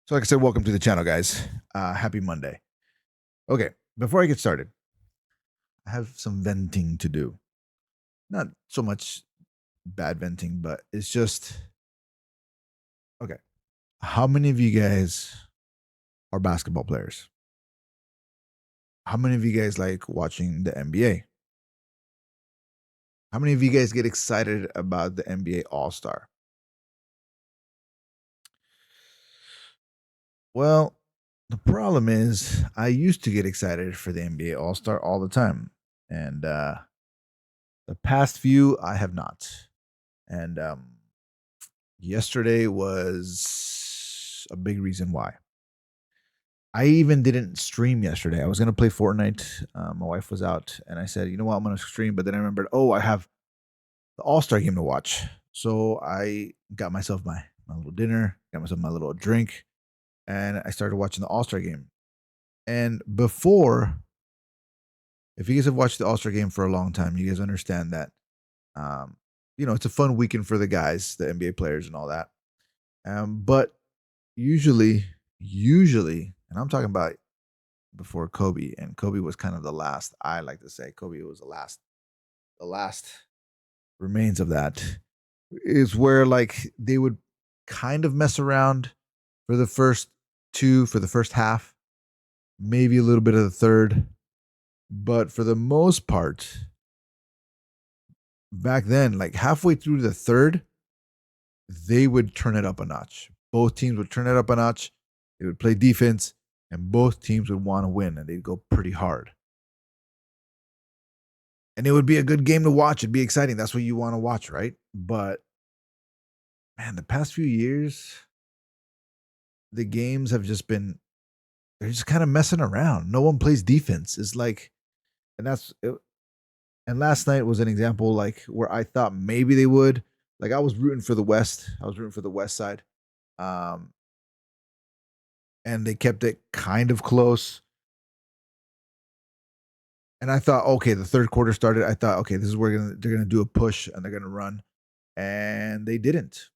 So, like I said, welcome to the channel, guys. Happy Monday. Okay, before I get started, I have some venting to do. Not so much bad venting, but it's just okay. How many of you guys are basketball players? How many of you guys like watching the NBA? How many of you guys get excited about the NBA All Star? Well, the problem is, I used to get excited for the NBA All Star all the time, and the past few I have not. And yesterday was a big reason why. I even didn't stream yesterday. I was gonna play Fortnite. My wife was out, and I said, "You know what? I'm gonna stream." But then I remembered, oh, I have the All Star game to watch. So I got myself my little dinner, got myself my little drink, and I started watching the All Star game. And before, if you guys have watched the All Star game for a long time, you guys understand that, um, it's a fun weekend for the guys, the NBA players, and all that. But usually, and I'm talking about before Kobe, and Kobe was kind of the last. I like to say Kobe was the last remains of that. Is where like they would kind of mess around for the for the first half, maybe a little bit of the third, but for the most part, back then, like halfway through the third, they would turn it up a notch. Both teams would turn it up a notch. They would play defense, and both teams would want to win, and they'd go pretty hard. And it would be a good game to watch. It'd be exciting. That's what you want to watch, right? But man, the past few years, the games have just been they're just kind of messing around. No one plays defense. It's like, and that's it, and last night was an example like where I thought maybe they would. Like I was rooting for the West. I was rooting for the West side. Um, and they kept it kind of close. And I thought, okay, the third quarter started. I thought, okay, this is where they're gonna do a push and they're gonna run, and they didn't.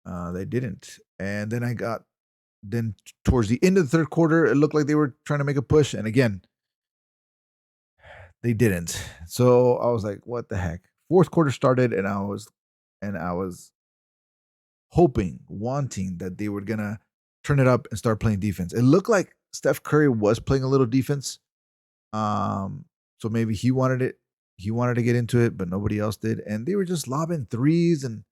They didn't. And then towards the end of the third quarter, it looked like they were trying to make a push, and again, they didn't. So I was like, what the heck? Fourth quarter started, and I was hoping, wanting that they were gonna turn it up and start playing defense. It looked like Steph Curry was playing a little defense. Um, so maybe he wanted it. He wanted to get into it, but nobody else did. And they were just lobbing threes and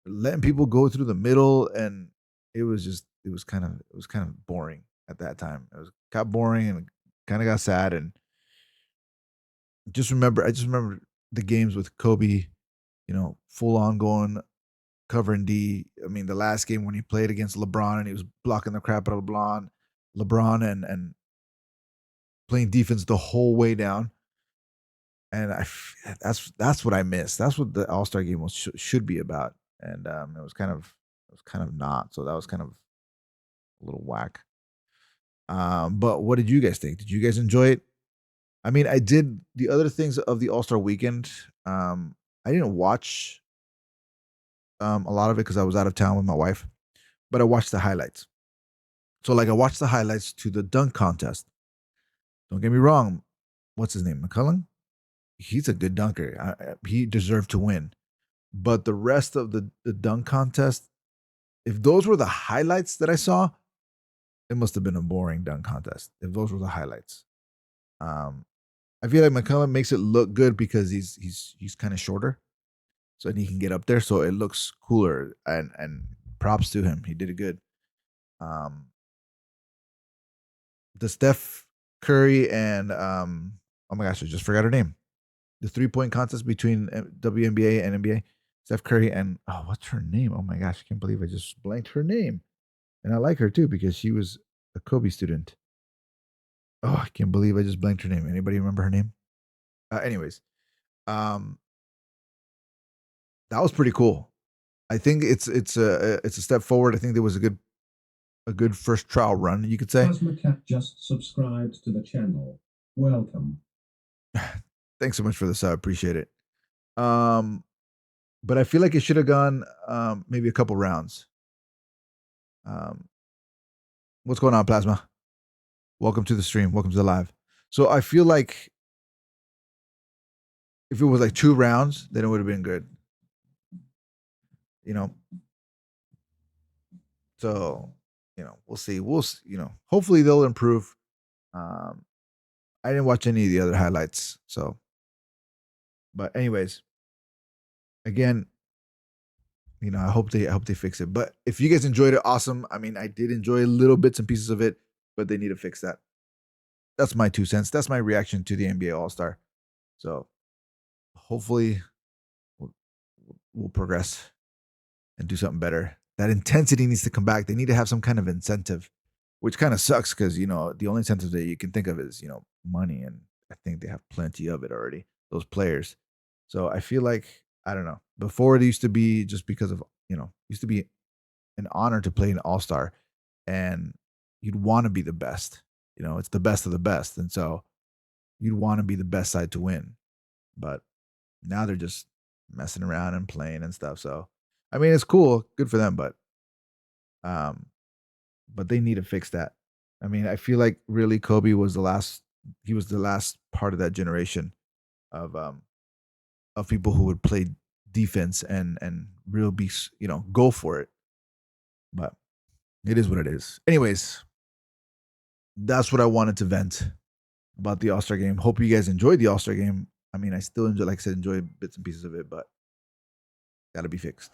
letting people go through the middle, and it was kind of boring at that time. Got boring and kind of got sad, and I just remember the games with Kobe, full on going covering D. I mean, the last game when he played against LeBron and he was blocking the crap out of LeBron and playing defense the whole way down. And that's what I miss. That's what the All Star game should be about. And it was kind of not. So that was kind of a little whack. But what did you guys think? Did you guys enjoy it? I mean, I did the other things of the All Star weekend. I didn't watch a lot of it because I was out of town with my wife, but I watched the highlights. So like I watched the highlights to the dunk contest. Don't get me wrong. What's his name? McCullough? He's a good dunker. He deserved to win. But the rest of the dunk contest, if those were the highlights that I saw, it must have been a boring dunk contest. If those were the highlights, um, I feel like McCullum makes it look good because he's kind of shorter, so he can get up there, so it looks cooler. And props to him, he did it good. Um, the Steph Curry and oh my gosh, I just forgot her name. The 3-point contest between WNBA and NBA. Steph Curry and oh, what's her name? Oh my gosh, I can't believe I just blanked her name. And I like her too because she was a Kobe student. Oh, I can't believe I just blanked her name. Anybody remember her name? Anyways, um, that was pretty cool. I think it's a step forward. I think there was a good first trial run, you could say. Plasmacat just subscribed to the channel. Welcome. Thanks so much for this. I appreciate it. Um, but I feel like it should have gone maybe a couple rounds. Um, what's going on, Plasma? Welcome to the stream. Welcome to the live. So I feel like if it was like 2 rounds, then it would have been good. You know, so we'll see. Hopefully they'll improve. Um, I didn't watch any of the other highlights, so. But anyways, again, I hope they fix it. But if you guys enjoyed it, awesome. I mean, I did enjoy little bits and pieces of it, but they need to fix that. That's my 2 cents. That's my reaction to the NBA All Star. So hopefully we'll, we'll progress and do something better. That intensity needs to come back. They need to have some kind of incentive, which kind of sucks because the only incentive that you can think of is money, and I think they have plenty of it already. Those players. So I feel like I don't know. Before it used to be just because of used to be an honor to play an All Star, and you'd want to be the best. It's the best of the best, and so you'd want to be the best side to win. But now they're just messing around and playing and stuff. So I mean, it's cool, good for them, um, but they need to fix that. I mean, I feel like really Kobe was the last. He was the last part of that generation of people who would play defense and real be go for it. But it is what it is. Anyways, that's what I wanted to vent about the All Star game. Hope you guys enjoyed the All Star game. I mean, I still enjoy, like I said, enjoy bits and pieces of it, but got to be fixed.